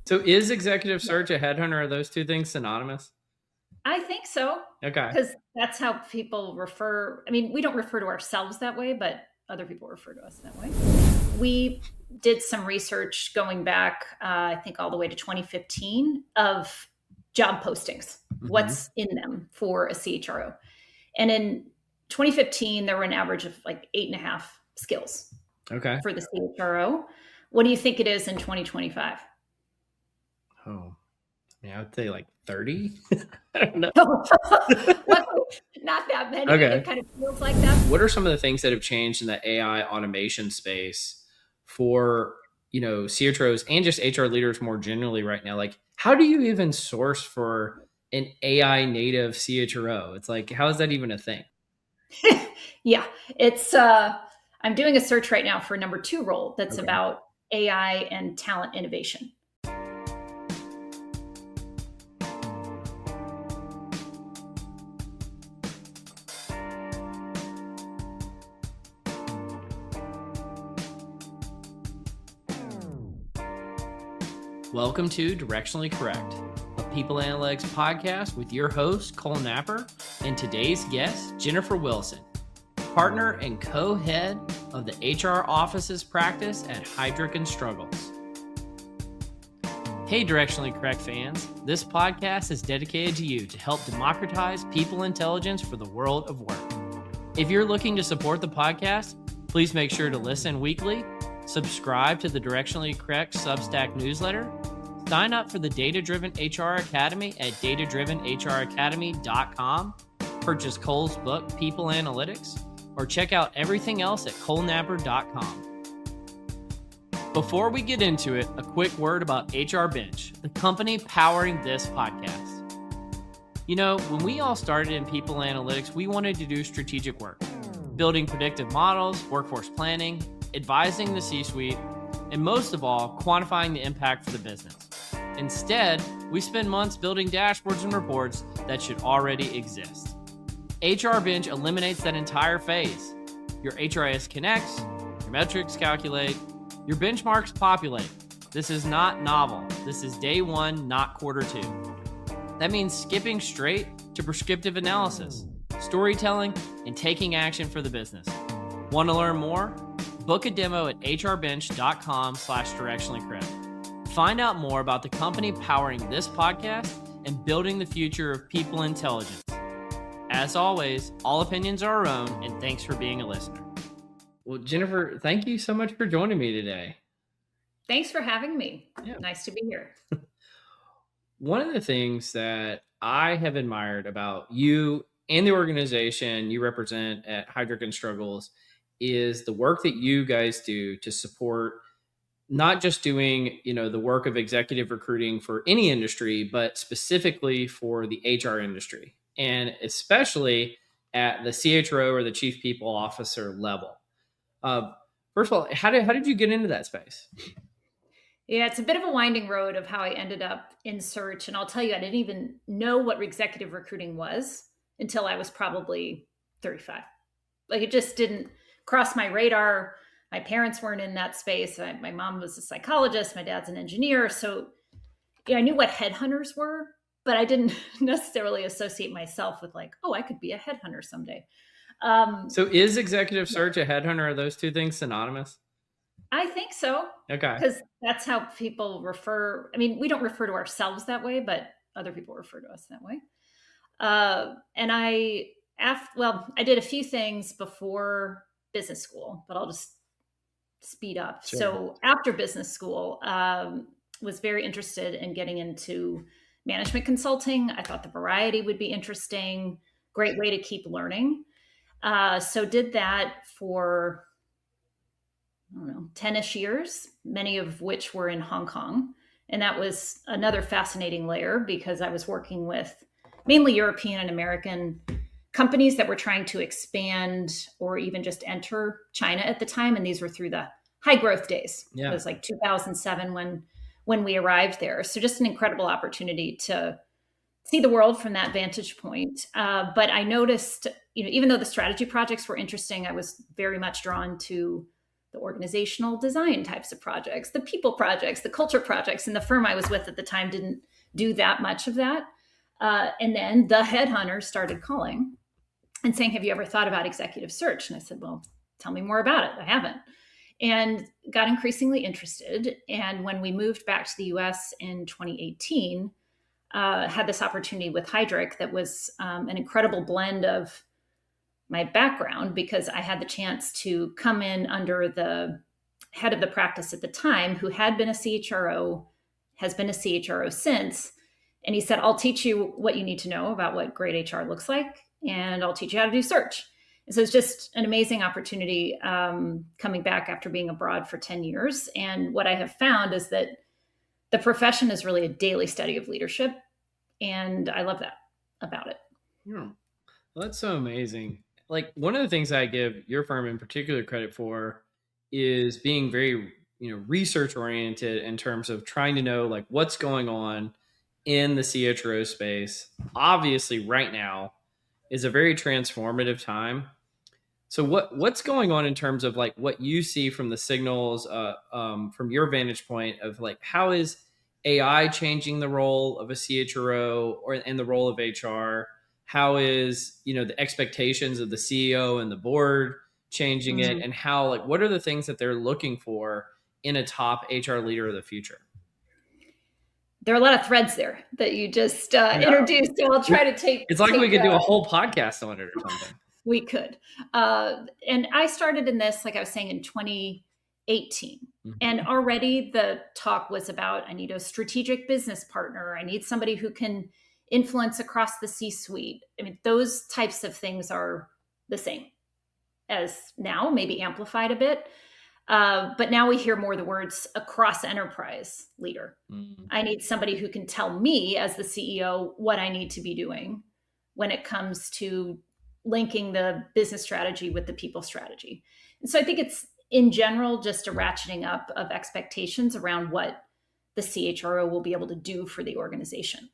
So is executive search a headhunter? Are those two things synonymous? I think so. Okay. Because that's how people refer. I mean, we don't refer to ourselves that way, but other people refer to us that way. We did some research going back, I think all the way to 2015 of job postings, what's in them for a CHRO. And in 2015, there were an average of like 8.5 skills Okay. for the CHRO. What do you think it is in 2025? Oh, I would say like 30. I don't know. Not that many. Okay. It kind of feels like that. What are some of the things that have changed in the AI automation space for, CHROs and just HR leaders more generally right now? Like, how do you even source for an AI native CHRO? It's like, how is that even a thing? Yeah, it's I'm doing a search right now for number 2 role that's about AI and talent innovation. Welcome to Directionally Correct, a people analytics podcast with your host, Cole Napper, and today's guest, Jennifer Wilson, partner and co-head of the HR offices practice at Heidrick Struggles. Hey, Directionally Correct fans. This podcast is dedicated to you to help democratize people intelligence for the world of work. If you're looking to support the podcast, please make sure to listen weekly, subscribe to the Directionally Correct Substack newsletter, sign up for the Data-Driven HR Academy at datadrivenhracademy.com, purchase Cole's book, People Analytics, or check out everything else at colenapper.com. Before we get into it, a quick word about HR Bench, the company powering this podcast. When we all started in people analytics, we wanted to do strategic work, building predictive models, workforce planning, advising the C-suite, and most of all, quantifying the impact for the business. Instead, we spend months building dashboards and reports that should already exist. HR Bench eliminates that entire phase. Your HRIS connects, your metrics calculate, your benchmarks populate. This is not novel. This is day 1, not quarter 2. That means skipping straight to prescriptive analysis, storytelling, and taking action for the business. Want to learn more? Book a demo at hrbench.com/directionallycorrect. Find out more about the company powering this podcast and building the future of people intelligence. As always, all opinions are our own, and thanks for being a listener. Well, Jennifer, thank you so much for joining me today. Thanks for having me. Yeah. Nice to be here. One of the things that I have admired about you and the organization you represent at Heidrick Struggles is the work that you guys do to support not just doing, the work of executive recruiting for any industry, but specifically for the HR industry, and especially at the CHRO or the chief people officer level. First of all, how did you get into that space? Yeah, it's a bit of a winding road of how I ended up in search. And I'll tell you, I didn't even know what executive recruiting was until I was probably 35. Like, it just didn't cross my radar. My parents weren't in that space. My mom was a psychologist. My dad's an engineer. So I knew what headhunters were, but I didn't necessarily associate myself with like, oh, I could be a headhunter someday. So is executive search a headhunter? Are those two things synonymous? I think so. Okay. Because that's how people refer. I mean, we don't refer to ourselves that way, but other people refer to us that way. And I did a few things before business school, but I'll just speed up. Sure. So after business school, was very interested in getting into management consulting. I thought the variety would be interesting. Great way to keep learning. So did that for 10-ish years, many of which were in Hong Kong. And that was another fascinating layer because I was working with mainly European and American companies that were trying to expand or even just enter China at the time. And these were through the high growth days. Yeah. It was like 2007 when we arrived there. So just an incredible opportunity to see the world from that vantage point. But I noticed, even though the strategy projects were interesting, I was very much drawn to the organizational design types of projects, the people projects, the culture projects. And the firm I was with at the time didn't do that much of that. And then the headhunters started calling and saying, have you ever thought about executive search? And I said, well, tell me more about it. I haven't. And got increasingly interested. And when we moved back to the US in 2018, had this opportunity with Heidrick that was an incredible blend of my background, because I had the chance to come in under the head of the practice at the time, who had been a CHRO, has been a CHRO since. And he said, I'll teach you what you need to know about what great HR looks like, and I'll teach you how to do search. And so it's just an amazing opportunity coming back after being abroad for 10 years. And what I have found is that the profession is really a daily study of leadership. And I love that about it. Yeah. Well, that's so amazing. Like, one of the things I give your firm in particular credit for is being very, research oriented in terms of trying to know like what's going on in the CHRO space. Obviously, right now is a very transformative time. So what's going on in terms of like what you see from the signals from your vantage point of like, how is AI changing the role of a CHRO and the role of HR? How is, the expectations of the CEO and the board changing it? And how, like, what are the things that they're looking for in a top HR leader of the future? There are a lot of threads there that you just introduced. So I'll try to take. It's like we could do a whole podcast on it or something. We could. And I started in this, like I was saying, in 2018. And already the talk was about, I need a strategic business partner. I need somebody who can influence across the C-suite. I mean, those types of things are the same as now, maybe amplified a bit. But now we hear more the words across enterprise leader. I need somebody who can tell me as the CEO what I need to be doing when it comes to linking the business strategy with the people strategy. And so I think it's in general just a ratcheting up of expectations around what the CHRO will be able to do for the organization.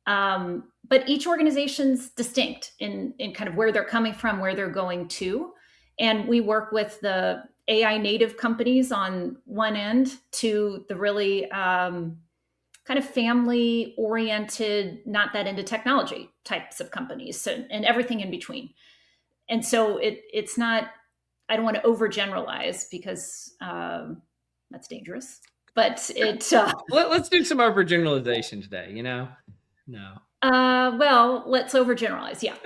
But each organization's distinct in kind of where they're coming from, where they're going to. And we work with the AI native companies on one end to the really kind of family oriented, not that into technology types of companies, and everything in between. And so it's not, I don't want to overgeneralize because that's dangerous, but let's do some overgeneralization today, No. Well, let's overgeneralize. Yeah.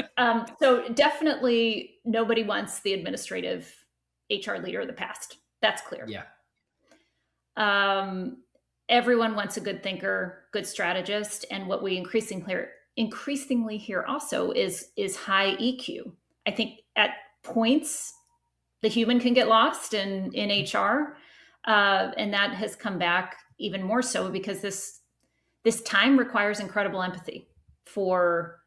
So definitely nobody wants the administrative HR leader of the past. That's clear. Yeah. Everyone wants a good thinker, good strategist. And what we increasingly hear also is high EQ. I think at points, the human can get lost in HR. And that has come back even more so because this time requires incredible empathy for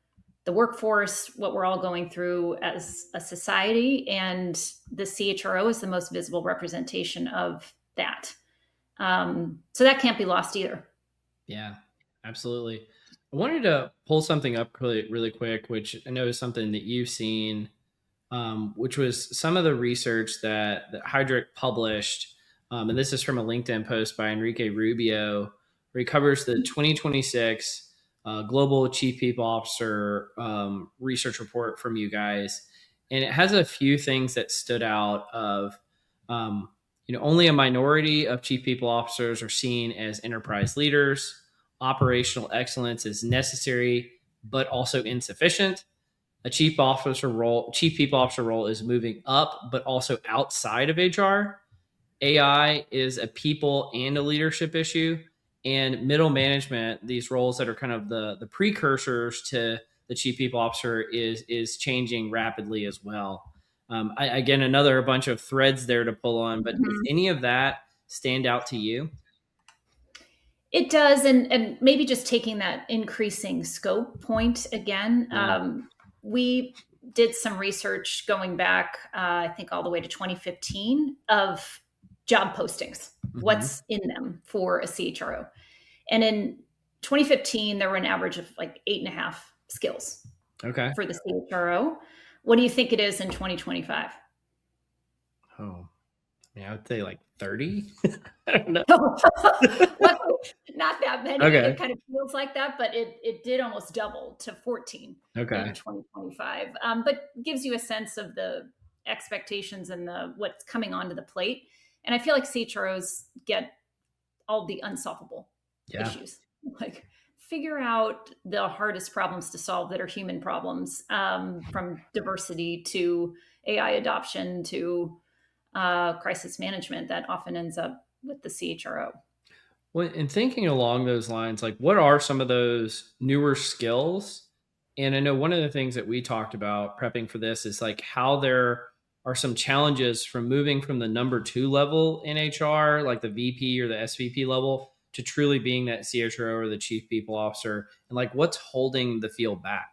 the workforce, what we're all going through as a society. And the CHRO is the most visible representation of that. So that can't be lost either. Yeah, absolutely. I wanted to pull something up really quick, which I know is something that you've seen, which was some of the research that Heidrick published. And this is from a LinkedIn post by Enrique Rubio, where he covers the 2026 Global Chief People Officer research report from you guys. And it has a few things that stood out of, only a minority of chief people officers are seen as enterprise leaders. Operational excellence is necessary, but also insufficient. A chief people officer role is moving up, but also outside of HR. AI is a people and a leadership issue. And middle management, these roles that are kind of the precursors to the chief people officer is changing rapidly as well. Again, a bunch of threads there to pull on, but does any of that stand out to you? It does. And maybe just taking that increasing scope point again, we did some research going back, I think all the way to 2015 of job postings, what's in them for a CHRO. And in 2015, there were an average of like 8.5 skills for the CHRO. What do you think it is in 2025? Oh, Yeah, I would say like 30. I don't know. Luckily, not that many. Okay. It kind of feels like that, but it did almost double to 14 in Okay. 2025. But gives you a sense of the expectations and the what's coming onto the plate. And I feel like CHROs get all the unsolvable Yeah. issues. Like figure out the hardest problems to solve that are human problems, from diversity to AI adoption to crisis management that often ends up with the CHRO. Well, and thinking along those lines, like what are some of those newer skills? And I know one of the things that we talked about prepping for this is like how there are some challenges from moving from the number two level in HR, like the VP or the SVP level, to truly being that CHRO or the chief people officer, and like what's holding the field back.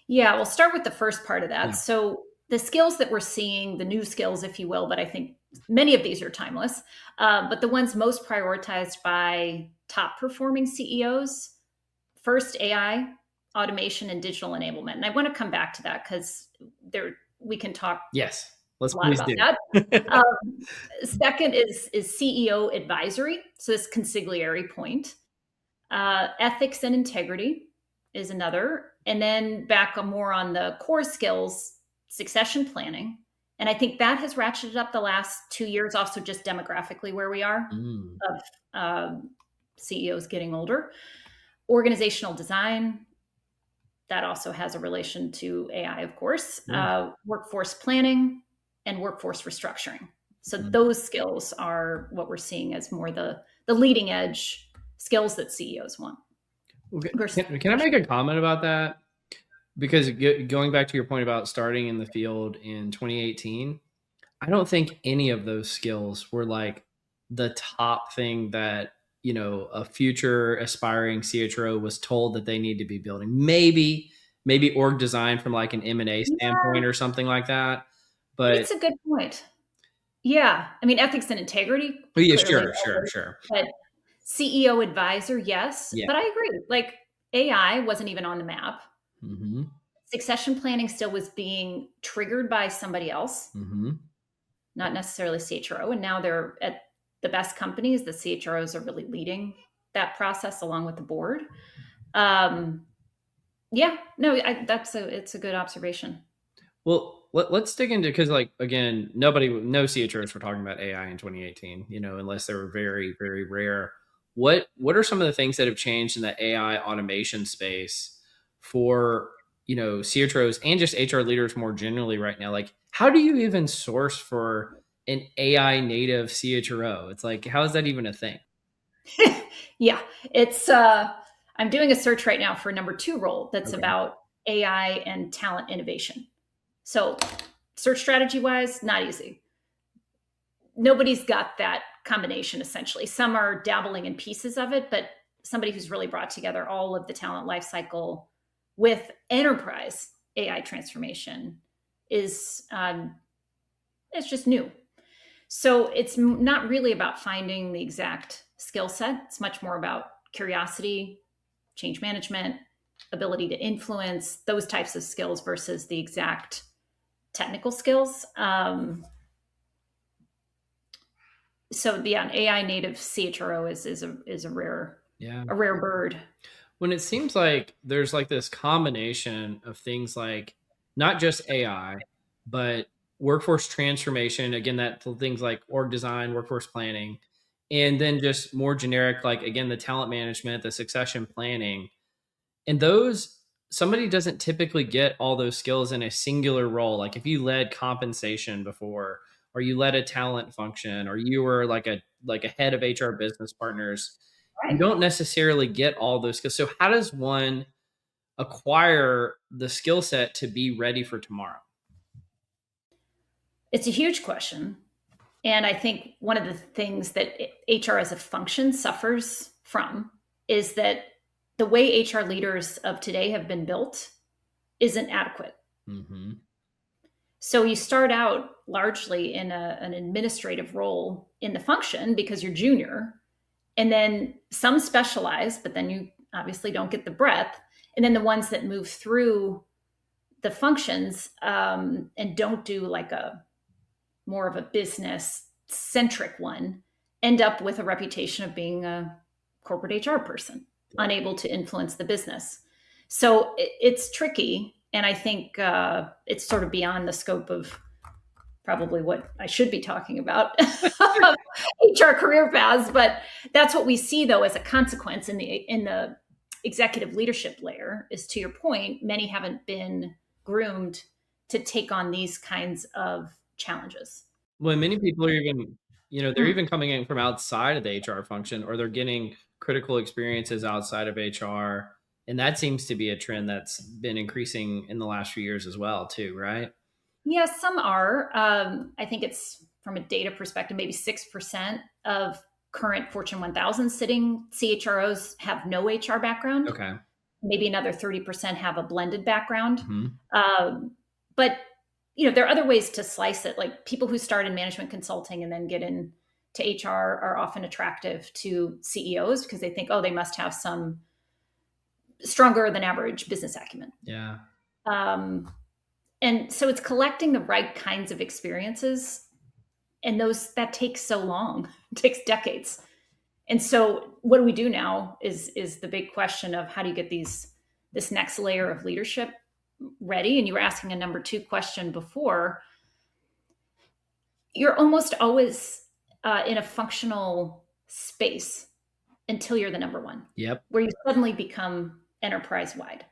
Yeah, we'll start with the first part of that. Yeah. So the skills that we're seeing, the new skills, if you will, but I think many of these are timeless, but the ones most prioritized by top performing CEOs, first AI, automation, and digital enablement. And I want to come back to that because there we can talk Yes. Let's a lot please about do. that. Second is CEO advisory. So this consigliere point. Ethics and integrity is another. And then back more on the core skills, succession planning. And I think that has ratcheted up the last 2 years, also just demographically where we are Mm, of CEOs getting older. Organizational design, that also has a relation to AI, of course. yeah. Workforce planning and workforce restructuring. So Mm. those skills are what we're seeing as more the leading edge skills that CEOs want. Okay. Versus Can I make a comment about that? Because going back to your point about starting in the field in 2018, I don't think any of those skills were like the top thing that, a future aspiring CHRO was told that they need to be building. Maybe org design from like an M&A yeah, standpoint or something like that. But it's a good point. Yeah, I mean ethics and integrity oh, yeah, clearly, sure. but CEO advisor, yes. Yeah. But I agree. Like AI wasn't even on the map. Mm-hmm. Succession planning still was being triggered by somebody else, Mm-hmm. not necessarily CHRO. And now they're at the best companies. The CHROs are really leading that process along with the board. Um, yeah, no, it's a good observation. Well, let's dig into, because like again, no CHROs were talking about AI in 2018, unless they were very, very rare. What are some of the things that have changed in the AI automation space for CHROs and just HR leaders more generally right now? Like, how do you even source for an AI native CHRO? It's like, how is that even a thing? Yeah, it's I'm doing a search right now for a number two role that's Okay. about AI and talent innovation. So search strategy wise, not easy. Nobody's got that combination essentially. Some are dabbling in pieces of it, but somebody who's really brought together all of the talent lifecycle with enterprise AI transformation is it's just new. So it's not really about finding the exact skill set. It's much more about curiosity, change management, ability to influence, those types of skills versus the exact technical skills. So yeah, an AI native CHRO is Yeah. a rare bird. When it seems like there's like this combination of things like not just AI, but workforce transformation, again, that things like org design, workforce planning, and then just more generic, like again, the talent management, the succession planning. And those, somebody doesn't typically get all those skills in a singular role. Like if you led compensation before, or you led a talent function, or you were like a head of HR business partners, you Right. don't necessarily get all those skills. So how does one acquire the skill set to be ready for tomorrow? It's a huge question. And I think one of the things that HR as a function suffers from is that the way HR leaders of today have been built isn't adequate. Mm-hmm. So you start out largely in an administrative role in the function because you're junior, and then some specialize, but then you obviously don't get the breadth. And then the ones that move through the functions and don't do like a more of a business centric one end up with a reputation of being a corporate HR person, unable to influence the business. So it's tricky. And I think it's sort of beyond the scope of probably what I should be talking about HR career paths, but that's what we see though as a consequence in the executive leadership layer is, to your point, many haven't been groomed to take on these kinds of challenges. Well, many people are even, they're Mm. even coming in from outside of the HR function, or they're getting critical experiences outside of HR. And that seems to be a trend that's been increasing in the last few years as well, too, right? Yes, some are. I think it's from a data perspective, maybe 6% of current Fortune 1000 sitting CHROs have no HR background. Okay. Maybe another 30% have a blended background. Mm-hmm. But there are other ways to slice it. Like people who start in management consulting and then get into HR are often attractive to CEOs because they think, oh, they must have some stronger than average business acumen. Yeah. And so it's collecting the right kinds of experiences, and that takes so long. It takes decades. And so what do we do now is the big question of how do you get this next layer of leadership ready? And you were asking a number 2 question before. You're almost always in a functional space until you're the number 1. Yep. Where you suddenly become enterprise wide.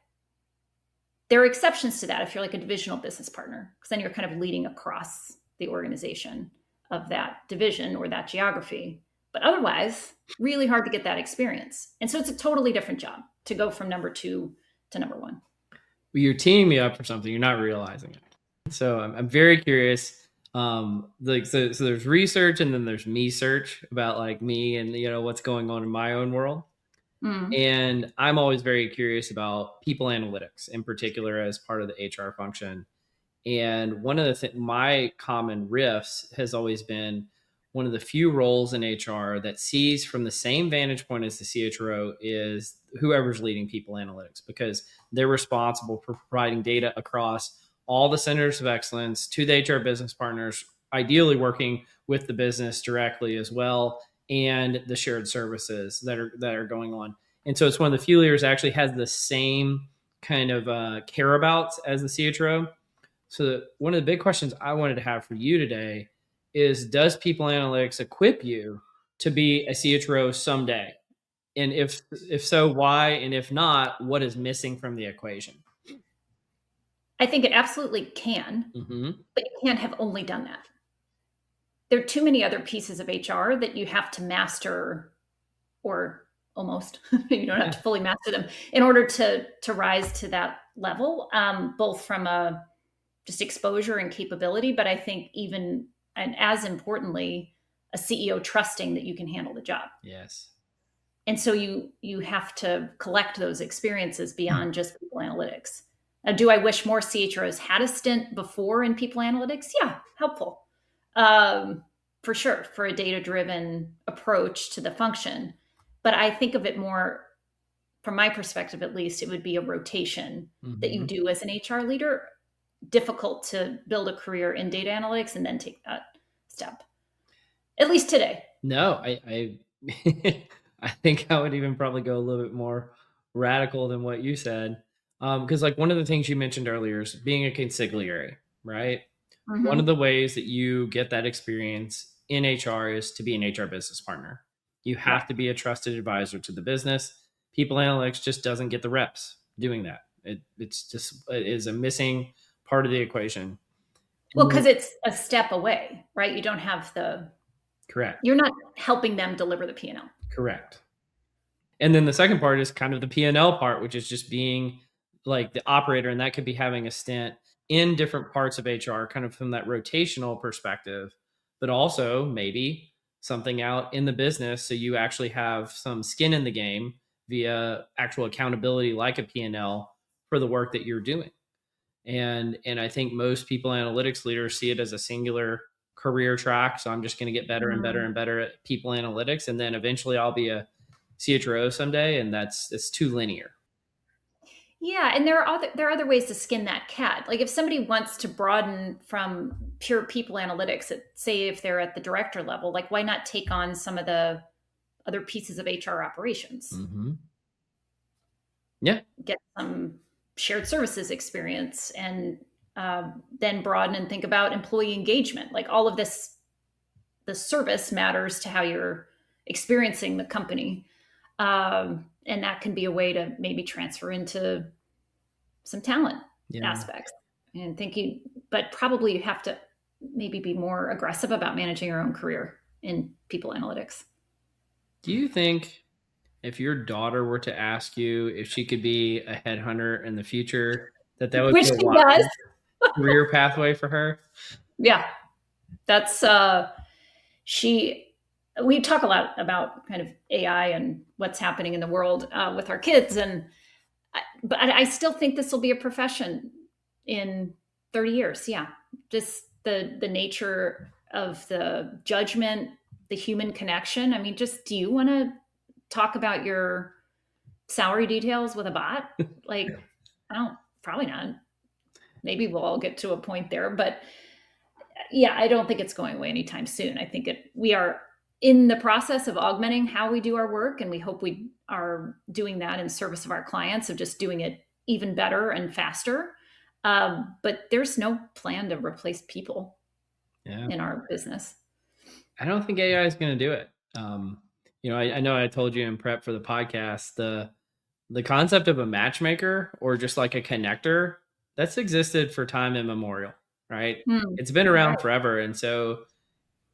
There are exceptions to that if you're like a divisional business partner, because then you're kind of leading across the organization of that division or that geography. But otherwise, really hard to get that experience. And so it's a totally different job to go from number 2 to number 1. Well, you're teeing me up for something. You're not realizing it. So I'm very curious. So there's research and then there's me search about like me and, what's going on in my own world. And I'm always very curious about people analytics in particular as part of the HR function. And one of my common riffs has always been one of the few roles in HR that sees from the same vantage point as the CHRO is whoever's leading people analytics, because they're responsible for providing data across all the centers of excellence to the HR business partners, ideally working with the business directly as well, and the shared services that are going on. And so it's one of the few leaders that actually has the same kind of care abouts as the CHRO. So one of the big questions I wanted to have for you today is, does people analytics equip you to be a CHRO someday? And if so, why? And if not, what is missing from the equation? I think it absolutely can, but you can't have only done that. There are too many other pieces of HR that you have to master, or almost, you don't have to fully master them in order to rise to that level, both from a just exposure and capability, but I think even, and as importantly, a CEO trusting that you can handle the job. Yes. And so you have to collect those experiences beyond just people analytics. Now, do I wish more CHROs had a stint before in people analytics? Yeah, helpful. For sure, for a data-driven approach to the function. But I think of it more, from my perspective at least, it would be a rotation that you do as an HR leader. Difficult to build a career in data analytics and then take that step, at least today. No, I I think I would even probably go a little bit more radical than what you said, because like one of the things you mentioned earlier is being a consigliere, right? One of the ways that you get that experience in HR is to be an HR business partner. You have to be a trusted advisor to the business. People analytics just doesn't get the reps doing that. It is a missing part of the equation. Well, because it's a step away, right? You don't have correct. You're not helping them deliver the P&L. Correct. And then the second part is kind of the P&L part, which is just being like the operator. And that could be having a stint in different parts of HR, kind of from that rotational perspective, but also maybe something out in the business. So you actually have some skin in the game via actual accountability, like a P&L for the work that you're doing. And I think most people analytics leaders see it as a singular career track. So I'm just going to get better and better and better at people analytics. And then eventually I'll be a CHRO someday. And it's too linear. Yeah, and there are other ways to skin that cat. Like if somebody wants to broaden from pure people analytics, say if they're at the director level, like why not take on some of the other pieces of HR operations? Mm-hmm. Yeah. Get some shared services experience, and then broaden and think about employee engagement. Like all of this, the service matters to how you're experiencing the company, and that can be a way to maybe transfer into some talent Yeah. aspects and thinking, but probably you have to maybe be more aggressive about managing your own career in people analytics. Do you think if your daughter were to ask you if she could be a headhunter in the future, that would Which be a she does. wild career pathway for her? Yeah, that's she we talk a lot about kind of AI and what's happening in the world with our kids, and but I still think this will be a profession in 30 years. Yeah, just the nature of the judgment, the human connection. I mean, just do you want to talk about your salary details with a bot? Like, I don't, probably not. Maybe we'll all get to a point there, but yeah, I don't think it's going away anytime soon. I think we are in the process of augmenting how we do our work, and we hope we are doing that in service of our clients, of just doing it even better and faster. But there's no plan to replace people in our business. I don't think AI is going to do it. I know I told you in prep for the podcast, the concept of a matchmaker or just like a connector, that's existed for time immemorial, right? It's been around forever. And so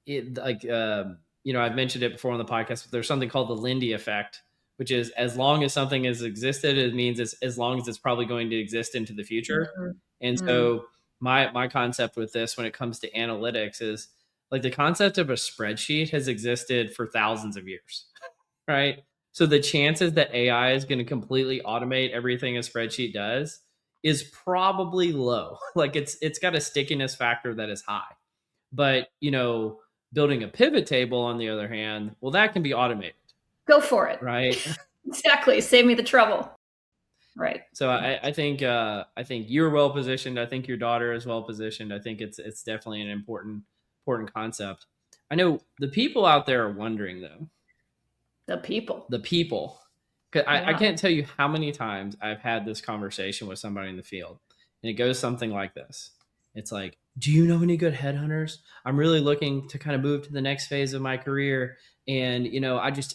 it like, I've mentioned it before on the podcast, but there's something called the Lindy effect, which is as long as something has existed, it means it's as long as it's probably going to exist into the future. And so my concept with this when it comes to analytics is like the concept of a spreadsheet has existed for thousands of years, right? So the chances that AI is going to completely automate everything a spreadsheet does is probably low. Like it's got a stickiness factor that is high. But, building a pivot table on the other hand, well, that can be automated. Go for it. Right. Exactly. Save me the trouble. Right. So I think you're well positioned. I think your daughter is well positioned. I think it's definitely an important concept. I know the people out there are wondering though. The people. Yeah. I can't tell you how many times I've had this conversation with somebody in the field, and it goes something like this. It's like, do you know any good headhunters? I'm really looking to kind of move to the next phase of my career. And,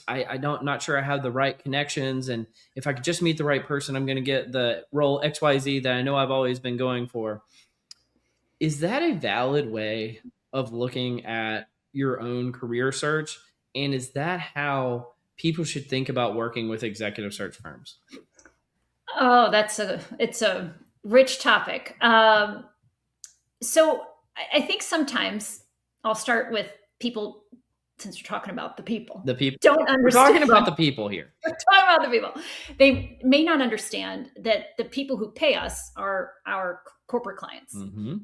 I don't, not sure I have the right connections. And if I could just meet the right person, I'm going to get the role XYZ that I know I've always been going for. Is that a valid way of looking at your own career search? And is that how people should think about working with executive search firms? Oh, it's a rich topic. So I think sometimes I'll start with people, since you're talking about the people. The people don't understand. We're talking about the people here. We're talking about the people. They may not understand that the people who pay us are our corporate clients. Mm-hmm.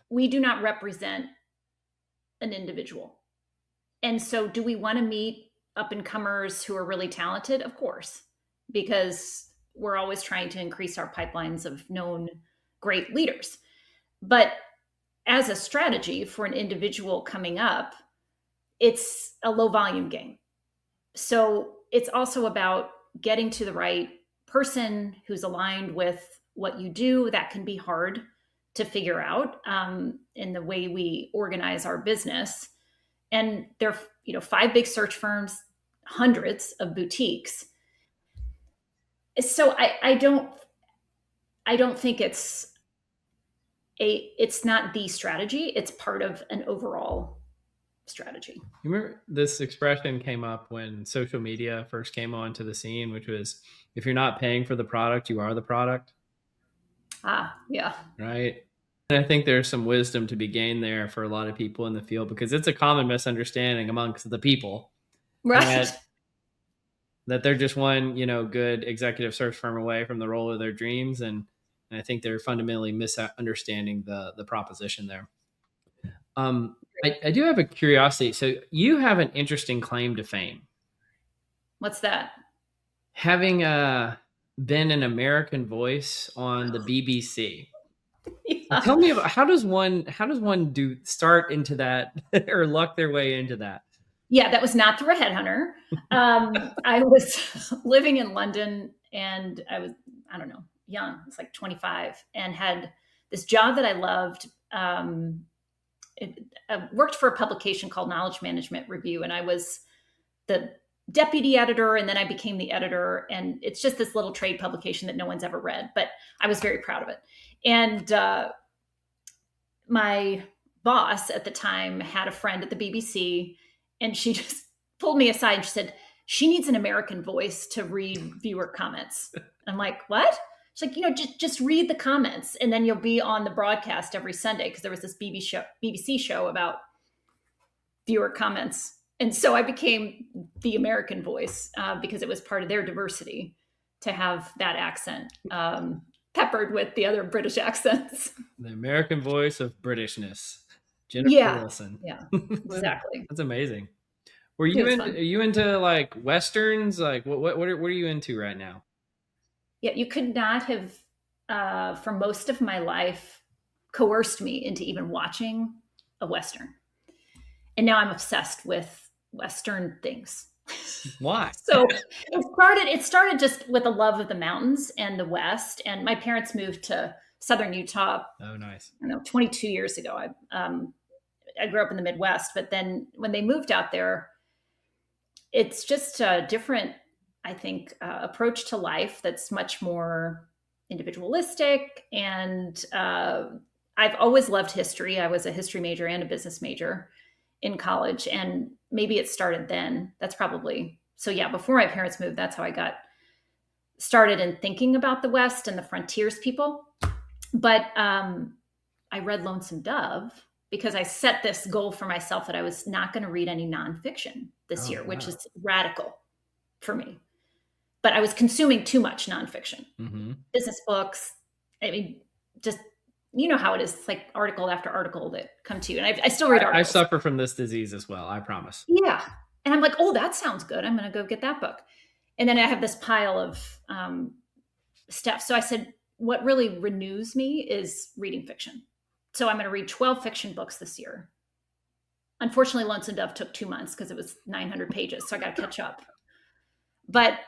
We do not represent an individual. And so do we want to meet up and comers who are really talented? Of course, because we're always trying to increase our pipelines of known great leaders. But as a strategy for an individual coming up, it's a low volume game. So it's also about getting to the right person who's aligned with what you do. That can be hard to figure out in the way we organize our business. And there are 5 big search firms, hundreds of boutiques. So I don't think it's not the strategy. It's part of an overall strategy. You remember this expression came up when social media first came onto the scene, which was, if you're not paying for the product, you are the product. Yeah. Right. And I think there's some wisdom to be gained there for a lot of people in the field, because it's a common misunderstanding amongst the people. Right. That they're just one, good executive search firm away from the role of their dreams. And I think they're fundamentally misunderstanding the proposition there. I do have a curiosity. So you have an interesting claim to fame. What's that? Having been an American voice on the BBC. Yeah. Tell me about how does one start into that or luck their way into that? Yeah, that was not through a headhunter. I was living in London and I don't know, young. I was like 25 and had this job that I loved. I worked for a publication called Knowledge Management Review, and I was the deputy editor, and then I became the editor. And it's just this little trade publication that no one's ever read, but I was very proud of it. And my boss at the time had a friend at the BBC, and she just pulled me aside and she said, she needs an American voice to read viewer comments. I'm like, what? She's like, just read the comments and then you'll be on the broadcast every Sunday. Because there was this BBC show about viewer comments. And so I became the American voice because it was part of their diversity to have that accent peppered with the other British accents. The American voice of Britishness. Jennifer Wilson. Yeah, exactly. That's amazing. Are you into like Westerns? Like what are you into right now? Yeah, you could not have, for most of my life, coerced me into even watching a Western. And now I'm obsessed with Western things. Why? So it started just with a love of the mountains and the West. And my parents moved to Southern Utah. Oh, nice. 22 years ago. I grew up in the Midwest, but then when they moved out there, it's just a different, I think, approach to life that's much more individualistic. And I've always loved history. I was a history major and a business major in college, and maybe it started then. That's probably, so yeah, before my parents moved, that's how I got started in thinking about the West and the frontiers people. But I read Lonesome Dove because I set this goal for myself that I was not going to read any nonfiction this year, which is radical for me. But I was consuming too much nonfiction, business books. I mean, just, you know how it is. It's like article after article that come to you. And I still read articles. I suffer from this disease as well. I promise. Yeah. And I'm like, oh, that sounds good. I'm going to go get that book. And then I have this pile of stuff. So I said, what really renews me is reading fiction. So I'm going to read 12 fiction books this year. Unfortunately, Lonesome Dove took 2 months because it was 900 pages. So I got to catch up. But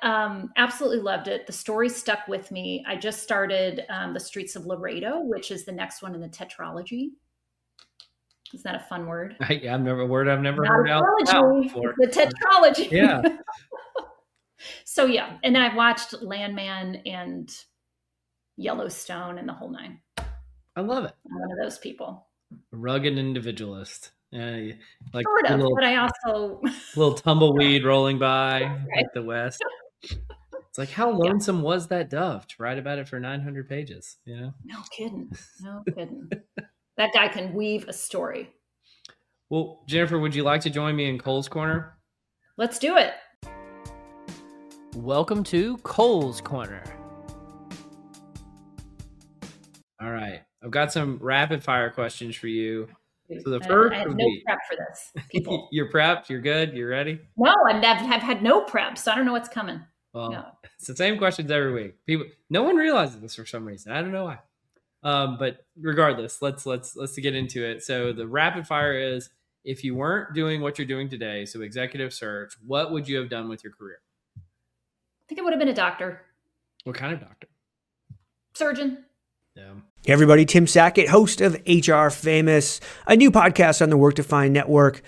absolutely loved it. The story stuck with me. I just started The Streets of Laredo, which is the next one in the tetralogy. Is that a fun word? I've never heard out before. The tetralogy. Yeah. So yeah, and then I watched Landman and Yellowstone and the whole nine. I love it. I'm one of those people. A rugged individualist. Yeah, like sort of, but I also little tumbleweed rolling by like the West. It's like, how lonesome was that dove to write about it for 900 pages? You know? No kidding. That guy can weave a story. Well, Jennifer, would you like to join me in Cole's Corner? Let's do it. Welcome to Cole's Corner. All right. I've got some rapid fire questions for you. So the first I have no prep for this, people. You're prepped? You're good? You're ready? No, I've had no prep, so I don't know what's coming. Well, It's the same questions every week. No one realizes this for some reason. I don't know why. But regardless, let's get into it. So the rapid fire is, if you weren't doing what you're doing today, so executive search, what would you have done with your career? I think I would have been a doctor. What kind of doctor? Surgeon. Yeah. Hey everybody, Tim Sackett, host of HR Famous, a new podcast on the Work Defined Network.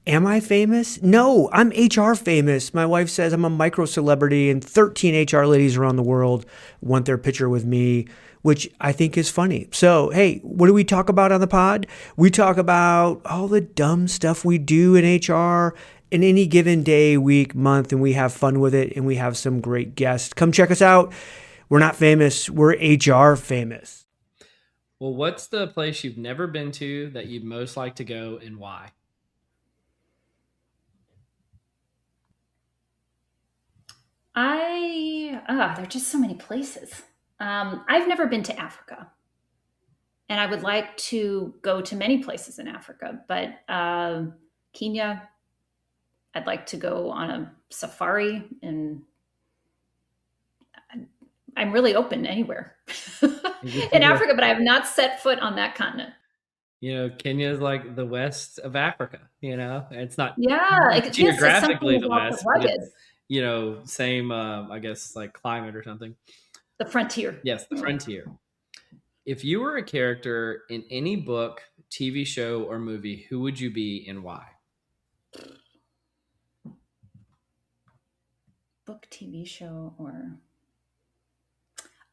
Am I famous? No, I'm HR famous. My wife says I'm a micro celebrity and 13 HR ladies around the world want their picture with me, which I think is funny. So, hey, what do we talk about on the pod? We talk about all the dumb stuff we do in HR in any given day, week, month, and we have fun with it, and we have some great guests. Come check us out. We're not famous. We're HR famous. Well, what's the place you've never been to that you'd most like to go, and why? There are just so many places. I've never been to Africa, and I would like to go to many places in Africa, but Kenya, I'd like to go on a safari and I'm really open anywhere in Africa, but I have not set foot on that continent. Kenya is like the west of Africa, it's not Yes, it's something geographically the about the west, but rugged, it's, same, I guess, like climate or something. the frontier. Yes, the frontier. If you were a character in any book, TV show, or movie, who would you be and why? Book, TV show, or...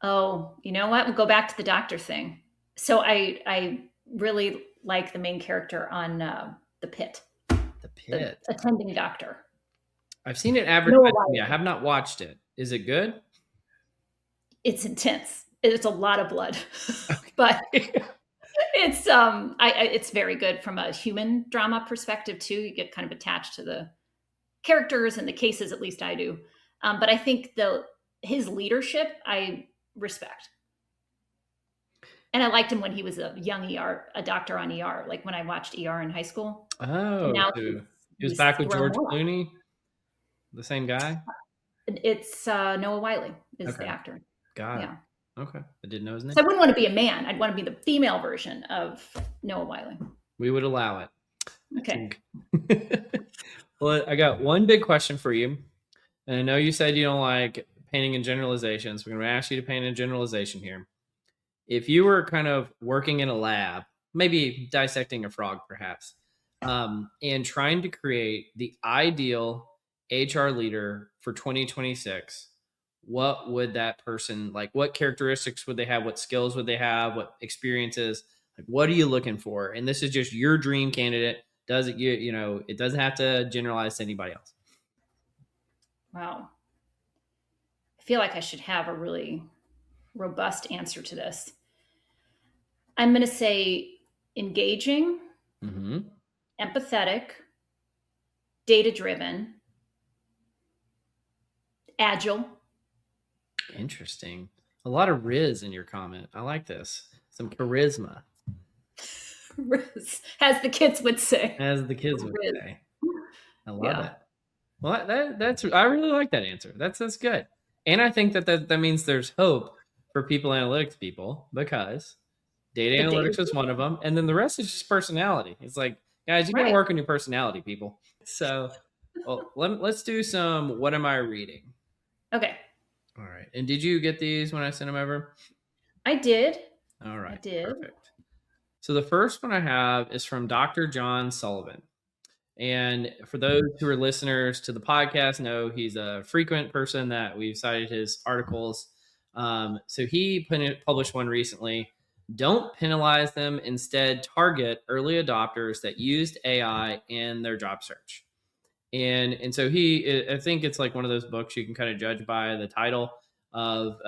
Oh, you know what? We'll go back to the doctor thing. So I really like the main character on The Pit. The Pit. The attending doctor. I've seen it advertised. I have not watched it. Is it good? It's intense. It's a lot of blood, but it's very good from a human drama perspective too. You get kind of attached to the characters and the cases, at least I do. But I think his leadership, I respect. And I liked him when he was a young a doctor on ER, like when I watched ER in high school. Oh, now he was back with George Clooney, the same guy? It's Noah Wyle is the actor. Got it. Okay. I didn't know his name. So I wouldn't want to be a man. I'd want to be the female version of Noah Wyle. We would allow it. Okay. Well, I got one big question for you. And I know you said you don't like painting in generalizations. We're going to ask you to paint in generalization here. If you were kind of working in a lab, maybe dissecting a frog perhaps, and trying to create the ideal HR leader for 2026, what would that person, like, what characteristics would they have? What skills would they have? What experiences? Like, what are you looking for? And this is just your dream candidate. It doesn't have to generalize to anybody else. Wow. I feel like I should have a really robust answer to this. I'm going to say engaging, empathetic, data-driven, agile. Interesting. A lot of Riz in your comment. I like this. Some charisma. Riz, as the kids would say. As the kids would say. I love it. Well, that's I really like that answer. That's good. And I think that means there's hope for people analytics people, because data analytics is one of them. And then the rest is just personality. It's like, guys, you got to work on your personality, people. So let's do some, what am I reading? Okay. All right. And did you get these when I sent them over? I did. All right. I did. Perfect. So the first one I have is from Dr. John Sullivan. And for those who are listeners to the podcast, know he's a frequent person that we've cited his articles. So he published one recently. Don't penalize them. Instead, target early adopters that used AI in their job search. And so I think it's like one of those books you can kind of judge by the title of,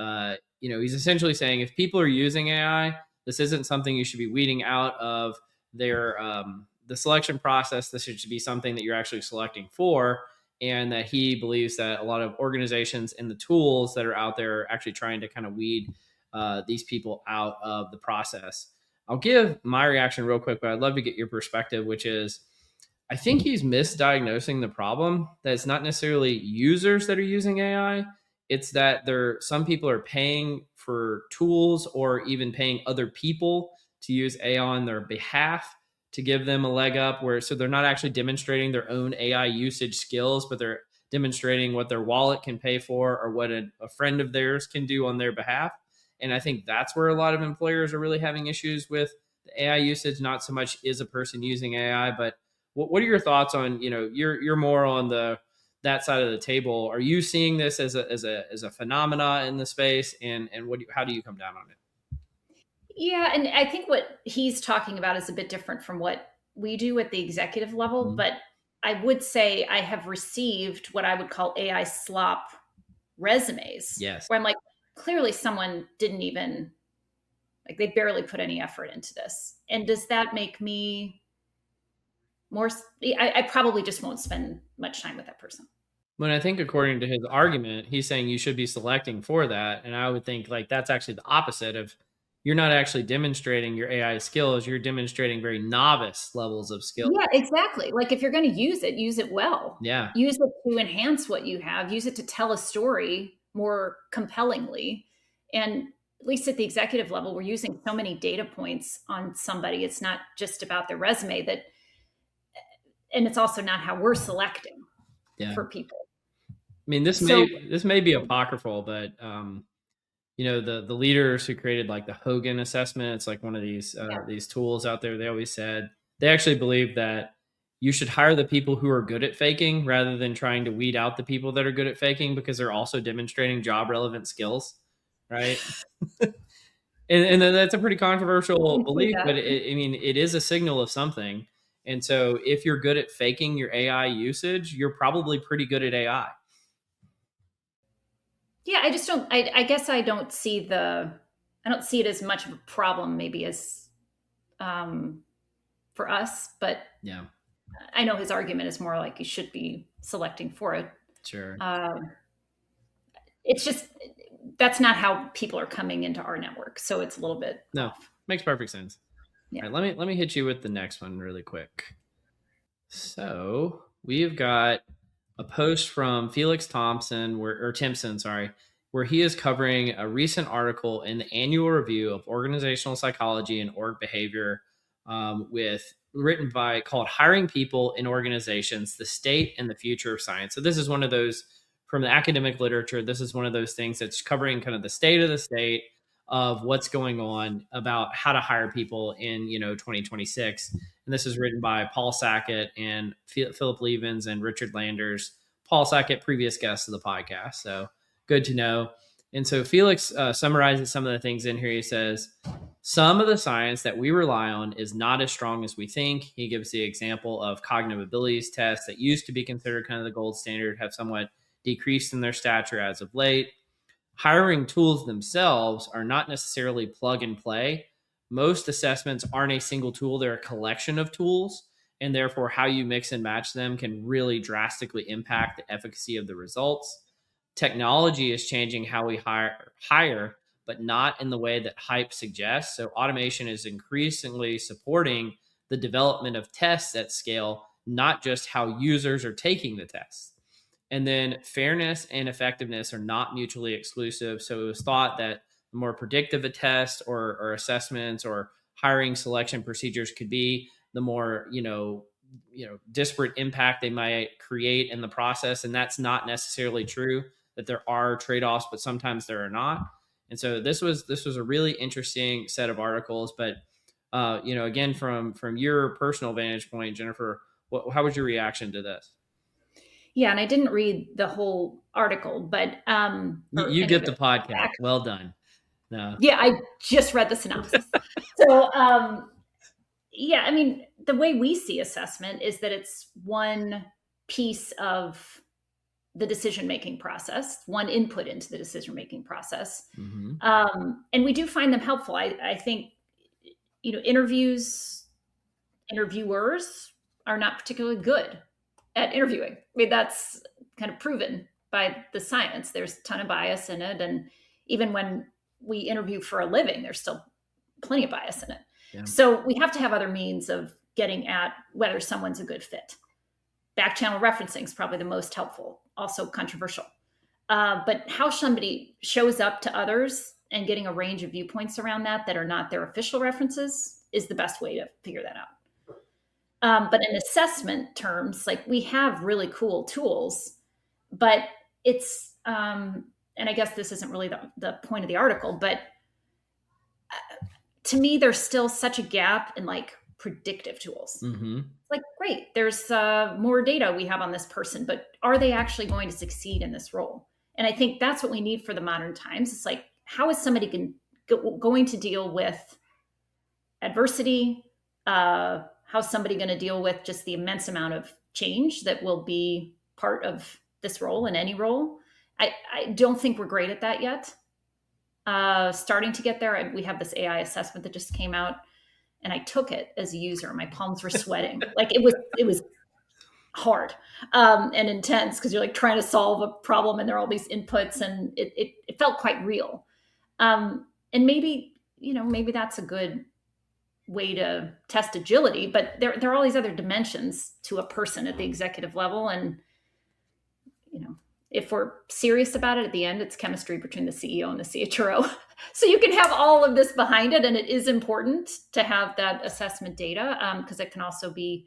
he's essentially saying if people are using AI, this isn't something you should be weeding out of their the selection process. This should be something that you're actually selecting for, and that he believes that a lot of organizations and the tools that are out there are actually trying to kind of weed these people out of the process. I'll give my reaction real quick, but I'd love to get your perspective, which is, I think he's misdiagnosing the problem. That it's not necessarily users that are using AI. It's that some people are paying for tools or even paying other people to use AI on their behalf to give them a leg up, so they're not actually demonstrating their own AI usage skills, but they're demonstrating what their wallet can pay for or what a friend of theirs can do on their behalf. And I think that's where a lot of employers are really having issues with the AI usage. Not so much is a person using AI, but what are your thoughts on, you're more on that side of the table. Are you seeing this as a phenomena in the space, and how do you come down on it? Yeah, and I think what he's talking about is a bit different from what we do at the executive level, but I would say I have received what I would call AI slop resumes. Yes. Where I'm like, clearly someone didn't even, like, they barely put any effort into this. And does that make me more, I probably just won't spend much time with that person. When I think according to his argument, he's saying you should be selecting for that. And I would think like that's actually the opposite of, you're not actually demonstrating your AI skills. You're demonstrating very novice levels of skill. Yeah, exactly. Like if you're going to use it well. Yeah. Use it to enhance what you have. Use it to tell a story more compellingly. And at least at the executive level, we're using so many data points on somebody. It's not just about their resume and it's also not how we're selecting for people. I mean, this may be apocryphal, but the leaders who created like the Hogan assessment, it's like one of these tools out there. They always said they actually believe that you should hire the people who are good at faking rather than trying to weed out the people that are good at faking, because they're also demonstrating job relevant skills, right? and that's a pretty controversial belief, but it is a signal of something. And so if you're good at faking your AI usage, you're probably pretty good at AI. Yeah, I just don't, I guess I don't see it as much of a problem maybe as for us, but yeah, I know his argument is more like you should be selecting for it. Sure. It's just, that's not how people are coming into our network. So it's a little bit off. Makes perfect sense. Yeah. All right, let me hit you with the next one really quick. So we've got a post from Felix Timpson, where he is covering a recent article in the annual review of organizational psychology and org behavior, called Hiring People in Organizations, the State and the Future of Science. So this is one of those from the academic literature. This is one of those things that's covering kind of the state of the state of what's going on about how to hire people in 2026. And this is written by Paul Sackett and Philip Levens and Richard Landers. Paul Sackett, previous guest of the podcast, so good to know. And so Felix summarizes some of the things in here. He says, some of the science that we rely on is not as strong as we think. He gives the example of cognitive abilities tests that used to be considered kind of the gold standard have somewhat decreased in their stature as of late. Hiring tools themselves are not necessarily plug and play. Most assessments aren't a single tool. They're a collection of tools, and therefore how you mix and match them can really drastically impact the efficacy of the results. Technology is changing how we hire, but not in the way that hype suggests. So automation is increasingly supporting the development of tests at scale, not just how users are taking the tests. And then fairness and effectiveness are not mutually exclusive. So it was thought that the more predictive a test or assessments or hiring selection procedures could be, the more, disparate impact they might create in the process. And that's not necessarily true, that there are trade-offs, but sometimes there are not. And so this was a really interesting set of articles. But, again, from your personal vantage point, Jennifer, how was your reaction to this? Yeah, and I didn't read the whole article, but you get the podcast. Well done. No. Yeah, I just read the synopsis. So yeah, I mean, the way we see assessment is that it's one piece of the decision-making process, one input into the decision-making process. Mm-hmm. And we do find them helpful. I think, interviewers are not particularly good at interviewing. I mean, that's kind of proven by the science. There's a ton of bias in it. And even when we interview for a living, there's still plenty of bias in it. Yeah. So we have to have other means of getting at whether someone's a good fit. Back channel referencing is probably the most helpful, also controversial. But how somebody shows up to others and getting a range of viewpoints around that are not their official references is the best way to figure that out. But in assessment terms, like, we have really cool tools, but it's, and I guess this isn't really the point of the article, but to me, there's still such a gap in like predictive tools. Mm-hmm. Like, great, there's more data we have on this person, but are they actually going to succeed in this role? And I think that's what we need for the modern times. It's like, how is somebody going to deal with adversity? How's somebody going to deal with just the immense amount of change that will be part of this role in any role? I don't think we're great at that yet. Starting to get there. We have this AI assessment that just came out, and I took it as a user. My palms were sweating. Like, it was hard and intense, because you're like trying to solve a problem and there are all these inputs, and it felt quite real. And maybe that's a good way to test agility, but there are all these other dimensions to a person at the executive level. And, if we're serious about it, at the end, it's chemistry between the CEO and the CHRO. So you can have all of this behind it. And it is important to have that assessment data because it can also be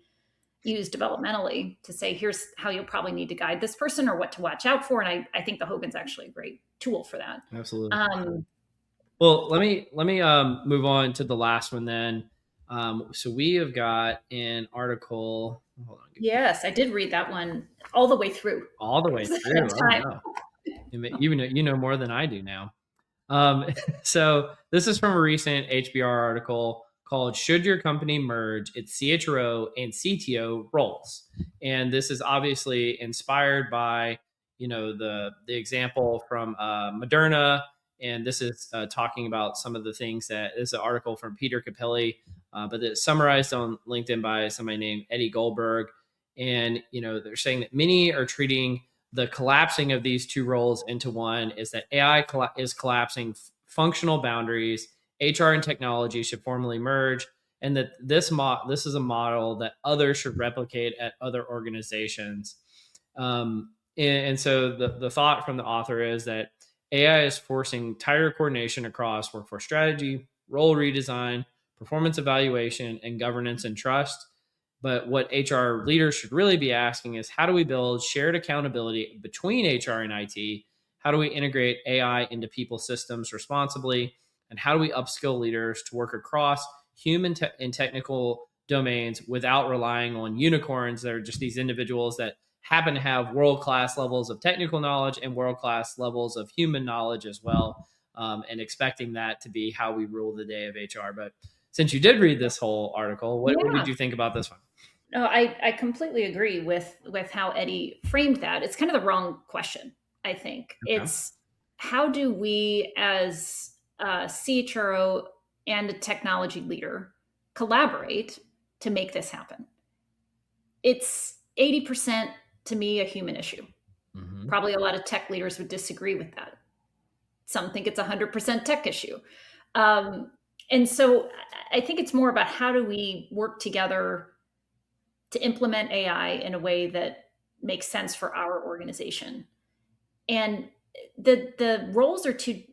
used developmentally to say, here's how you'll probably need to guide this person or what to watch out for. And I think the Hogan's actually a great tool for that. Absolutely. Well, let me move on to the last one then. So we have got an article. Hold on. Yes, I did read that one all the way through. All the way through. Oh, no. You know more than I do now. So this is from a recent HBR article called "Should Your Company Merge Its CHRO and CTO Roles?" And this is obviously inspired by the example from Moderna. And this is talking about some of the things this is an article from Peter Capelli, but it's summarized on LinkedIn by somebody named Eddie Goldberg. And, they're saying that many are treating the collapsing of these two roles into one is that AI is collapsing functional boundaries. HR and technology should formally merge, and that this is a model that others should replicate at other organizations. And so the thought from the author is that AI is forcing tighter coordination across workforce strategy, role redesign, performance evaluation, and governance and trust. But what HR leaders should really be asking is, how do we build shared accountability between HR and IT? How do we integrate AI into people's systems responsibly? And how do we upskill leaders to work across human and technical domains without relying on unicorns that are just these individuals that happen to have world-class levels of technical knowledge and world-class levels of human knowledge as well, and expecting that to be how we rule the day of HR. But since you did read this whole article, what did you think about this one? No, I completely agree with how Eddie framed that. It's kind of the wrong question, I think. Okay. It's how do we as a CHRO and a technology leader collaborate to make this happen? It's 80% to me a human issue. Mm-hmm. Probably a lot of tech leaders would disagree with that. Some think it's 100% tech issue. And so I think it's more about how do we work together to implement AI in a way that makes sense for our organization. And the roles are too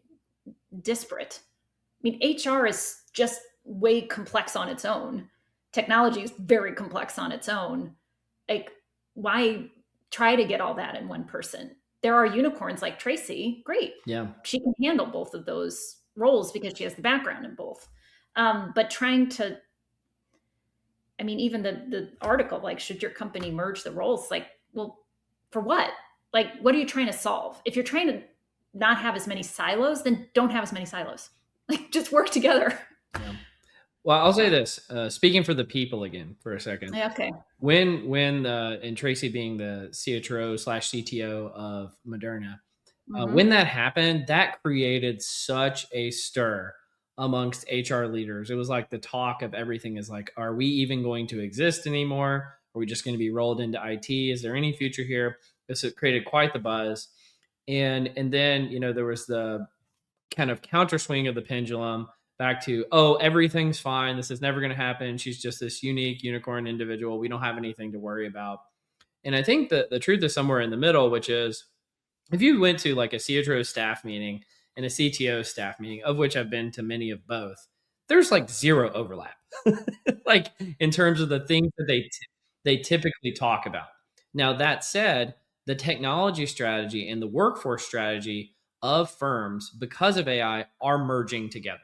disparate. I mean, HR is just way complex on its own. Technology is very complex on its own. Like, why try to get all that in one person? There are unicorns like Tracy. Great. Yeah. She can handle both of those roles because she has the background in both. But trying to, I mean, even the article, like, should your company merge the roles? Like, well, for what? Like, what are you trying to solve? If you're trying to not have as many silos, then don't have as many silos. Like, just work together. Yeah. Well, I'll say this, speaking for the people again for a second. Yeah, okay. When and Tracy being the CHRO / CTO of Moderna, when that happened, that created such a stir amongst HR leaders. It was like the talk of everything is like, are we even going to exist anymore? Are we just going to be rolled into IT? Is there any future here? This created quite the buzz. And then, there was the kind of counter swing of the pendulum back to, oh, everything's fine. This is never going to happen. She's just this unique unicorn individual. We don't have anything to worry about. And I think that the truth is somewhere in the middle, which is if you went to like a CHRO staff meeting and a CTO staff meeting, of which I've been to many of both, there's like zero overlap, like in terms of the things that they typically talk about. Now, that said, the technology strategy and the workforce strategy of firms, because of AI, are merging together.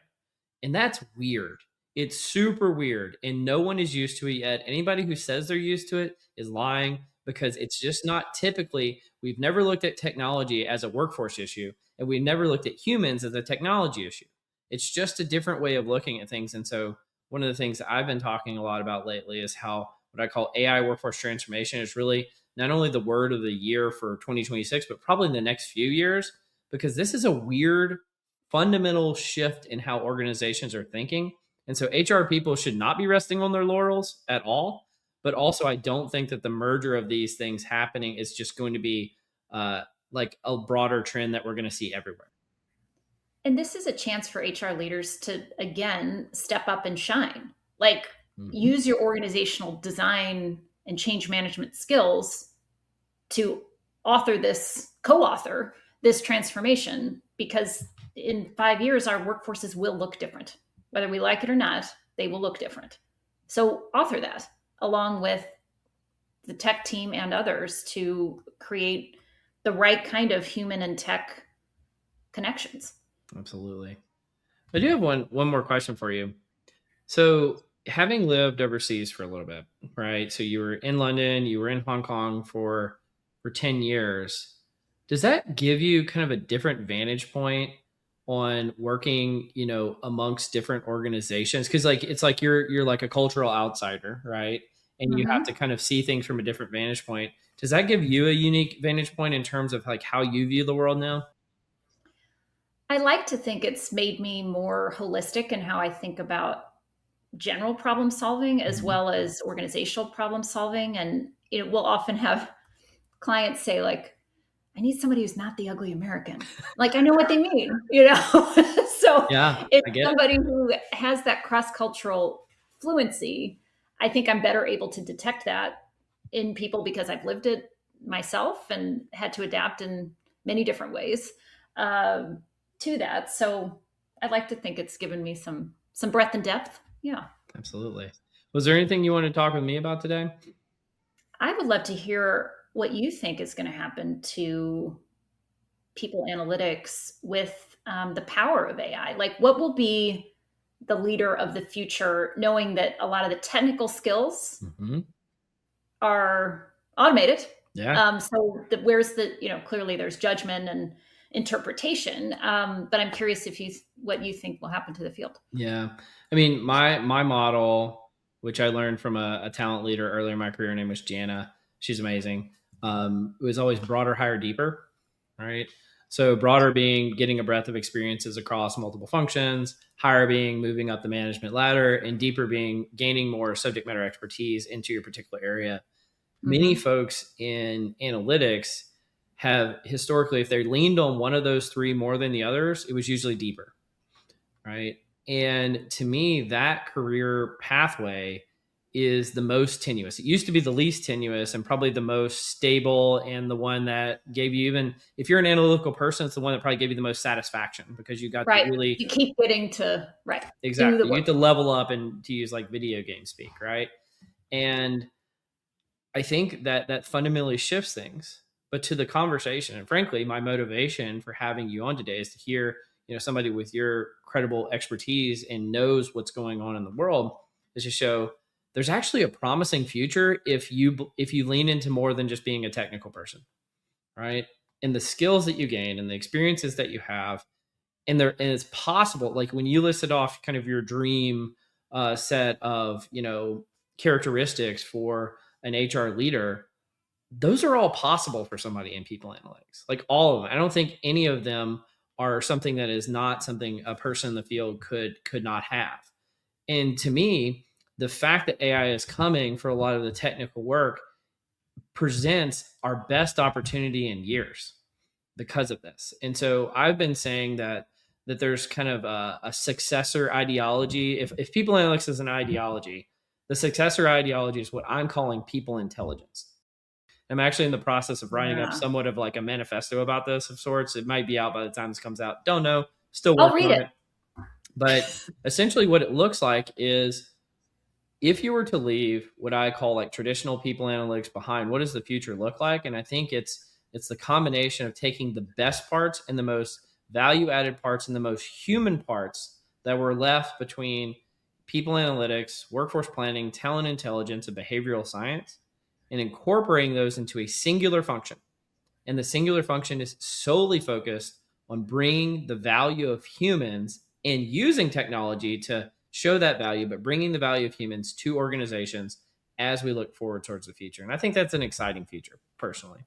And that's weird. It's super weird. And no one is used to it yet. Anybody who says they're used to it is lying, because it's just not typically, we've never looked at technology as a workforce issue, and we've never looked at humans as a technology issue. It's just a different way of looking at things. And so one of the things that I've been talking a lot about lately is how what I call AI workforce transformation is really not only the word of the year for 2026, but probably in the next few years, because this is a weird fundamental shift in how organizations are thinking. And so HR people should not be resting on their laurels at all. But also, I don't think that the merger of these things happening is just going to be like a broader trend that we're going to see everywhere. And this is a chance for HR leaders to, again, step up and shine. Like, use your organizational design and change management skills to co-author this transformation, because in 5 years, our workforces will look different. Whether we like it or not, they will look different. So author that along with the tech team and others to create the right kind of human and tech connections. Absolutely. I do have one more question for you. So having lived overseas for a little bit, right? So you were in London, you were in Hong Kong for 10 years. Does that give you kind of a different vantage point on working, amongst different organizations? Because it's like you're like a cultural outsider, right? And you have to kind of see things from a different vantage point. Does that give you a unique vantage point in terms of like how you view the world now? I like to think it's made me more holistic in how I think about general problem solving as well as organizational problem solving. And we'll often have clients say, like, I need somebody who's not the ugly American. Like, I know what they mean, So Yeah, it's I get it. somebody who has that cross-cultural fluency. I think I'm better able to detect that in people because I've lived it myself and had to adapt in many different ways to that. So I like to think it's given me some breadth and depth. Yeah. Absolutely. Was there anything you want to talk with me about today? I would love to hear what you think is going to happen to people analytics with the power of AI. Like, what will be the leader of the future, knowing that a lot of the technical skills are automated? Yeah. Where's clearly there's judgment and interpretation. But I'm curious what you think will happen to the field. Yeah. I mean, my model, which I learned from a talent leader earlier in my career, her name was Jana. She's amazing. It was always broader, higher, deeper, right? So broader being getting a breadth of experiences across multiple functions, higher being moving up the management ladder, and deeper being gaining more subject matter expertise into your particular area. Many folks in analytics have historically, if they leaned on one of those three more than the others, it was usually deeper, right? And to me, that career pathway is the most tenuous. It used to be the least tenuous and probably the most stable, and the one that gave you, even if you're an analytical person, it's the one that probably gave you the most satisfaction because you got to really, you keep getting to exactly. You get to level up, and to use like video game speak, right? And I think that fundamentally shifts things. But to the conversation, and frankly, my motivation for having you on today is to hear, somebody with your credible expertise and knows what's going on in the world, is to show there's actually a promising future if you lean into more than just being a technical person, right? And the skills that you gain and the experiences that you have, and it's possible. Like when you listed off kind of your dream set of characteristics for an HR leader, those are all possible for somebody in people analytics, like all of them. I don't think any of them are something that is not something a person in the field could not have. And to me, the fact that AI is coming for a lot of the technical work presents our best opportunity in years because of this. And so I've been saying that there's kind of a successor ideology. If people analytics is an ideology, the successor ideology is what I'm calling people intelligence. I'm actually in the process of writing up somewhat of like a manifesto about this of sorts. It might be out by the time this comes out. Don't know. Still working on it. But essentially what it looks like is, if you were to leave what I call like traditional people analytics behind, what does the future look like? And I think it's the combination of taking the best parts and the most value added parts and the most human parts that were left between people analytics, workforce planning, talent intelligence, and behavioral science, and incorporating those into a singular function. And the singular function is solely focused on bringing the value of humans and using technology to show that value, but bringing the value of humans to organizations as we look forward towards the future. And I think that's an exciting future, personally.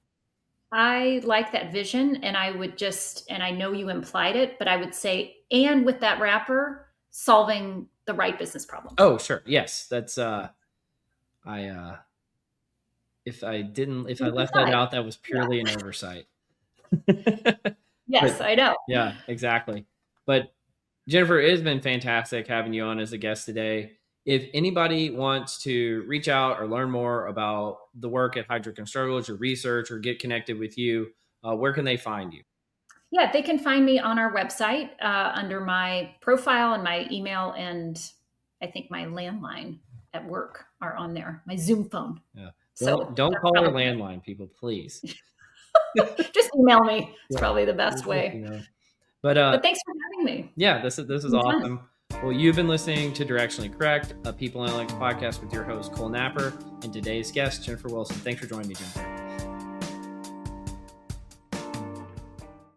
I like that vision. And I would and I know you implied it, but I would say, and with that wrapper, solving the right business problem. Oh, sure. Yes. That's, if I left that out, that was purely an oversight. Yes, I know. Yeah, exactly. But Jennifer, it has been fantastic having you on as a guest today. If anybody wants to reach out or learn more about the work at Heidrick Struggles, your research, or get connected with you, where can they find you? Yeah, they can find me on our website under my profile, and my email, and I think my landline at work are on there, my Zoom phone. Yeah. So Don't call our landline, people, please. Just email me. It's probably the best way. You know. But thanks for having me. Yeah, this is awesome. Well, you've been listening to Directionally Correct, a People Analytics podcast with your host, Cole Napper, and today's guest, Jennifer Wilson. Thanks for joining me, Jennifer.